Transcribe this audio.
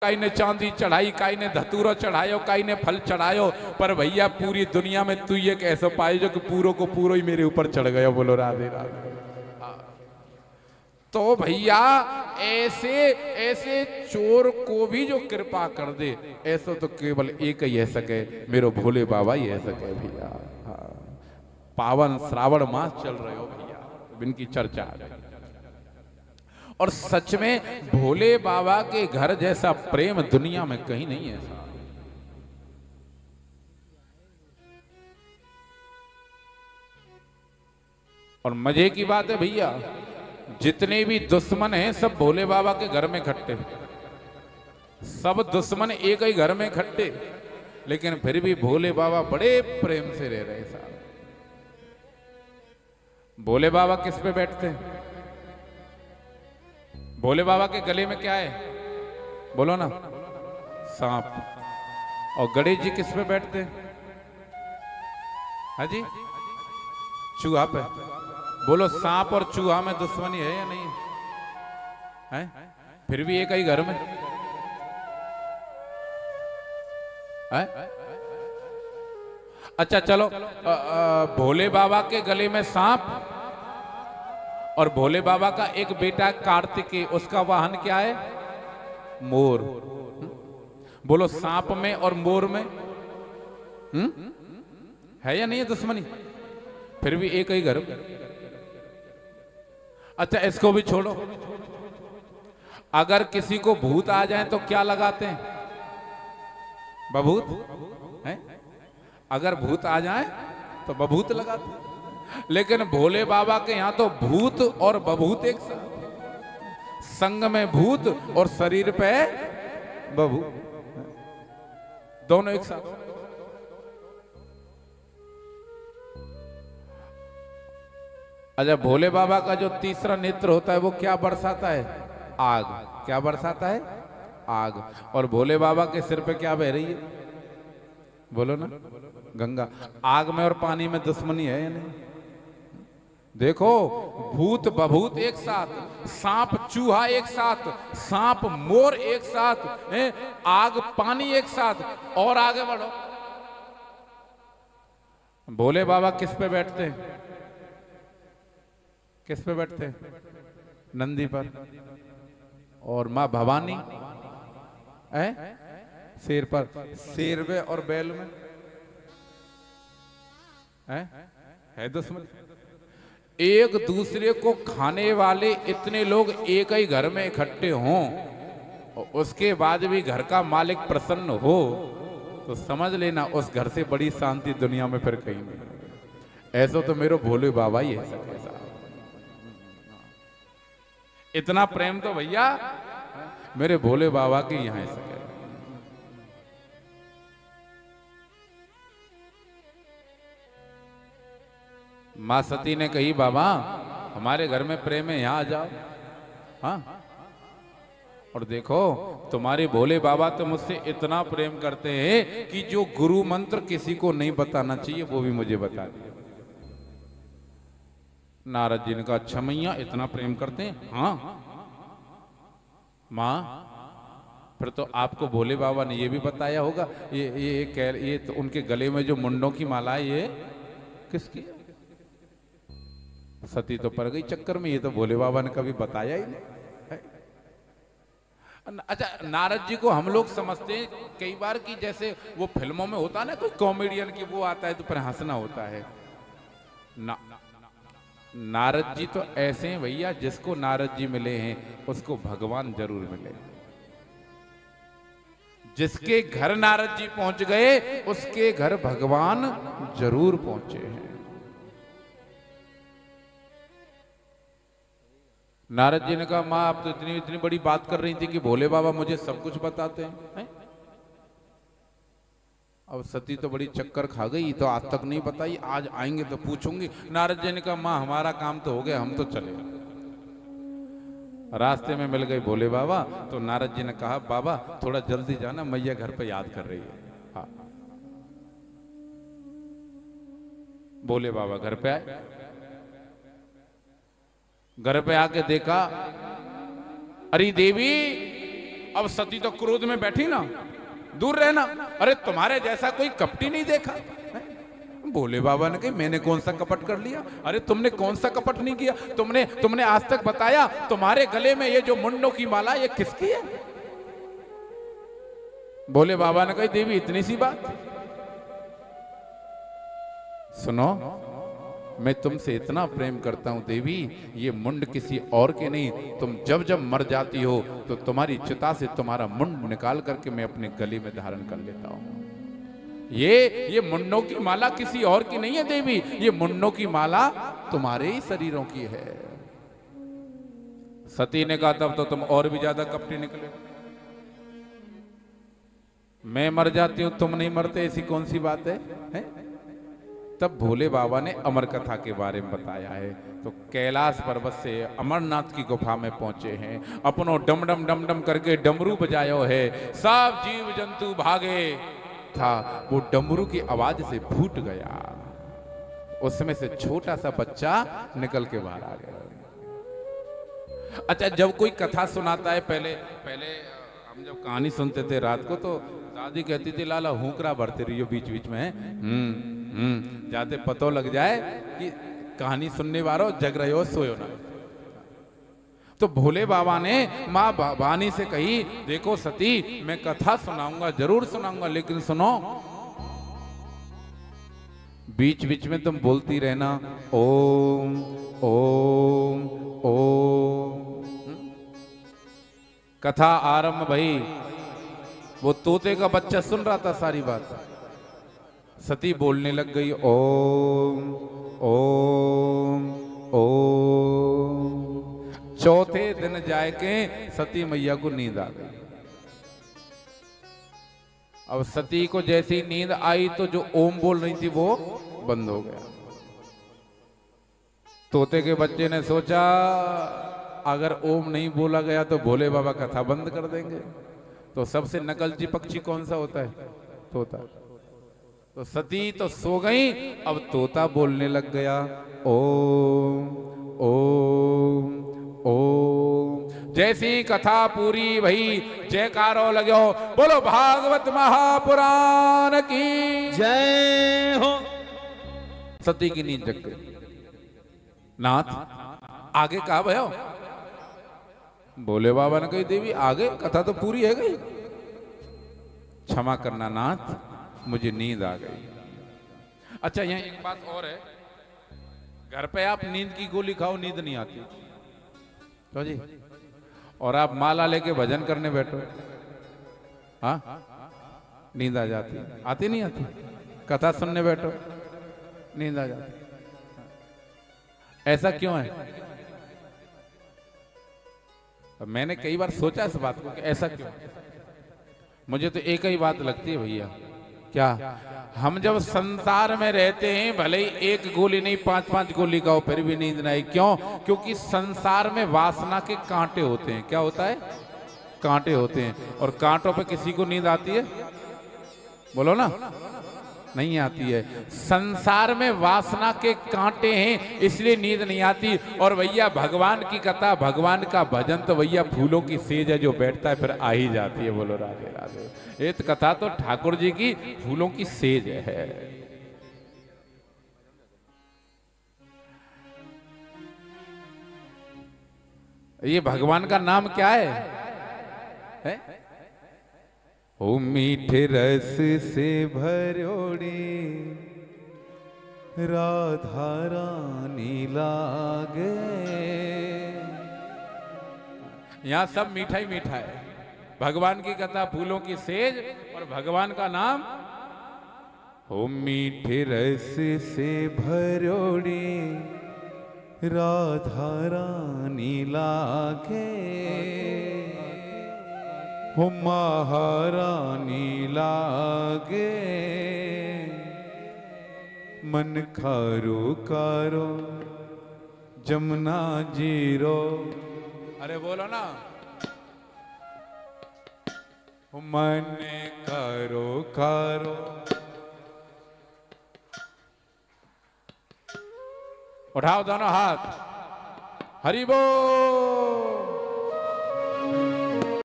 काई ने चांदी चढ़ाई, काई ने धतूरो चढ़ायो, काई ने फल चढ़ायो, पर भैया पूरी दुनिया में तू ये कैसे पाए जो कि पूरो को पूरो ही मेरे ऊपर चढ़ गया। बोलो राधे राधे। तो भैया ऐसे ऐसे चोर को भी जो कृपा कर दे, ऐसा तो केवल एक ही है सके, मेरो भोले बाबा ही है सके भैया। पावन श्रावण मास चल रहे हो भैया, इनकी चर्चा आ रही। और सच में भोले बाबा के घर जैसा प्रेम दुनिया में कहीं नहीं है ऐसा। और मजे की बात है भैया, जितने भी दुश्मन हैं सब भोले बाबा के घर में इकट्ठे, सब दुश्मन एक ही घर में इकट्ठे, लेकिन फिर भी भोले बाबा बड़े प्रेम से रह रहे साहब। भोले बाबा किस पे बैठते हैं? भोले बाबा के गले में क्या है? बोलो ना, सांप। और गणेश जी किस पे बैठते हैं? हाँ जी, चूहा पे। बोलो, सांप और चूहा में दुश्मनी है या नहीं है? फिर भी एक ही घर में है? अच्छा चलो, भोले बाबा के गले में सांप और भोले बाबा का एक बेटा कार्तिकेय, उसका वाहन क्या है? मोर। बोलो, सांप में और मोर में है या नहीं है दुश्मनी? फिर भी एक ही घर। अच्छा इसको भी छोड़ो, अगर किसी को भूत आ जाए तो क्या लगाते हैं? बभूत है? अगर भूत आ जाए तो बभूत लगाते हैं। लेकिन भोले बाबा के यहां तो भूत और बभूत एक साथ, संग में भूत और शरीर पे बभूत, दोनों एक साथ। अच्छा, भोले बाबा का जो तीसरा नेत्र होता है वो क्या बरसाता है? आग। क्या बरसाता है? आग। और भोले बाबा के सिर पे क्या बह रही है? बोलो ना, गंगा। आग में और पानी में दुश्मनी है या नहीं? देखो, भूत बभूत एक साथ, सांप चूहा एक साथ, सांप मोर एक साथ, आग पानी एक साथ। और आगे बढ़ो, भोले बाबा किस पे बैठते हैं? किस पे बैठते हैं? नंदी पर। और मां भवानी है शेर पर। शेर में और बैल में है दुश्मन। एक दूसरे को खाने वाले इतने लोग एक ही घर में इकट्ठे हों और उसके बाद भी घर का मालिक प्रसन्न हो, तो समझ लेना उस घर से बड़ी शांति दुनिया में फिर कहीं नहीं। ऐसा तो मेरे भोले बाबा ही है। इतना प्रेम तो भैया मेरे भोले बाबा के यहां है। मां सती ने कही, बाबा हमारे घर में प्रेम है, यहां आ जाओ। हाँ, और देखो तुम्हारे भोले बाबा तो मुझसे इतना प्रेम करते हैं कि जो गुरु मंत्र किसी को नहीं बताना चाहिए वो भी मुझे बता दिया। नारद जी ने कहा, अच्छा मैया इतना प्रेम करते हैं? हाँ मां, फिर तो आपको भोले बाबा ने ये भी बताया होगा, ये तो उनके गले में जो मुंडों की माला है ये किसकी? सती तो पड़ गई चक्कर में, ये तो भोले बाबा ने कभी बताया ही नहीं। अच्छा, नारद जी को हम लोग समझते हैं कई बार कि जैसे वो फिल्मों में होता है ना, कोई कॉमेडियन की वो आता है तो फिर हंसना होता है ना। नारद जी तो ऐसे हैं भैया, जिसको नारद जी मिले हैं उसको भगवान जरूर मिले। जिसके घर नारद जी पहुंच गए उसके घर भगवान जरूर पहुंचे हैं। नारद जी ने कहा, मां आप तो इतनी इतनी बड़ी बात कर रही थी कि भोले बाबा मुझे सब कुछ बताते हैं। अब सती तो बड़ी चक्कर खा गई, तो आज तक नहीं बताई, आज आएंगे तो पूछूंगी। नारद जी ने कहा, मां हमारा काम तो हो गया, हम तो चले। रास्ते में मिल गए भोले बाबा, तो नारद जी ने कहा, बाबा थोड़ा जल्दी जाना, मैया घर पे याद कर रही है। हाँ, भोले बाबा घर पे आए। घर पे आके देखा, अरे देवी अब सती तो क्रोध में बैठी ना, दूर रहना, अरे तुम्हारे जैसा कोई कपटी नहीं देखा। भोले बाबा ने कही मैंने कौन सा कपट कर लिया? अरे तुमने कौन सा कपट नहीं किया? तुमने आज तक बताया तुम्हारे गले में ये जो मुंडों की माला ये किसकी है? भोले बाबा ने कही देवी इतनी सी बात? सुनो, मैं तुमसे इतना प्रेम करता हूं देवी, ये मुंड किसी और के नहीं, तुम जब जब मर जाती हो तो तुम्हारी चिता से तुम्हारा मुंड निकाल करके मैं अपने गले में धारण कर लेता हूं। ये मुंडों की माला किसी और की नहीं है देवी, ये मुंडों की माला तुम्हारे ही शरीरों की है। सती ने कहा तब तो तुम और भी ज्यादा कपटी निकले। मैं मर जाती हूं तुम नहीं मरते, ऐसी कौन सी बात है? तब भोले बाबा ने अमर कथा के बारे में बताया है। तो कैलाश पर्वत से अमरनाथ की गुफा में पहुंचे हैं, अपनों डम डम डम डम करके डमरू बजायो है, सब जीव जंतु भागे था, वो डमरू की आवाज से फूट गया, उसमें से छोटा सा बच्चा निकल के बाहर आ गया। अच्छा, जब कोई कथा सुनाता है, पहले हम जब कहानी सुनते थे रात को तो दादी कहती थी लाला हुंकरा भरते रहियो बीच बीच में, जाते पतो लग जाए कि कहानी सुनने वालों जग रहे हो, सोयो ना। तो भोले बाबा ने माँ भवानी से कही देखो सती, मैं कथा सुनाऊंगा, जरूर सुनाऊंगा, लेकिन सुनो बीच बीच में तुम बोलती रहना ओम ओम ओम। कथा आरंभ भई, वो तोते का बच्चा सुन रहा था सारी बात। सती बोलने लग गई ओम ओम ओम। चौथे दिन जाके सती मैया को नींद आ गई। अब सती को जैसी नींद आई तो जो ओम बोल रही थी वो बंद हो गया। तोते के बच्चे ने सोचा अगर ओम नहीं बोला गया तो भोले बाबा कथा बंद कर देंगे। तो सबसे नकलची पक्षी कौन सा होता है? तोता। तो सती तो सो गई, अब तोता बोलने लग गया ओम ओम ओम। जैसी कथा पूरी भई जयकारो लगो, बोलो भागवत महापुराण की जय हो। सती की नींद जग गई। नाथ आगे कहा भयो? भोले बाबा ने कही देवी आगे कथा तो पूरी है गई। क्षमा करना नाथ, मुझे नींद आ गई। अच्छा, यहाँ एक बात और है, घर पे आप नींद की गोली खाओ नींद नहीं आती तो जी, और आप माला लेके भजन करने बैठो, हाँ नींद आ जाती। आती नहीं आती? कथा सुनने बैठो नींद आ जाती। ऐसा क्यों है? मैंने कई बार सोचा इस बात को कि ऐसा क्यों। मुझे तो एक ही बात लगती है भैया, क्या हम जब संसार में रहते हैं भले ही एक गोली नहीं 5-5 गोली खाओ फिर भी नींद नहीं। क्यों? क्योंकि संसार में वासना के कांटे होते हैं। क्या होता है? कांटे होते हैं। और कांटों पे किसी को नींद आती है? बोलो ना, नहीं आती है। संसार में वासना के कांटे हैं इसलिए नींद नहीं आती। और भैया भगवान की कथा, भगवान का भजन तो भैया फूलों की सेज है, जो बैठता है फिर आ ही जाती है। बोलो राधे राधे। ये तो कथा तो ठाकुर जी की फूलों की सेज है। ये भगवान का नाम क्या है? ओ मीठे रस से भरोड़ी राधा रानी लागे। यहां सब मीठा ही मीठा है। भगवान की कथा फूलों की सेज और भगवान का नाम। ओ मीठे रस से भरोड़ी राधा रानी लागे, हो महारानी लागे। मन खारो कारो जमुना जीरो। अरे बोलो ना, मन करो करो। उठाओ दोनों हाथ, हरि बोल।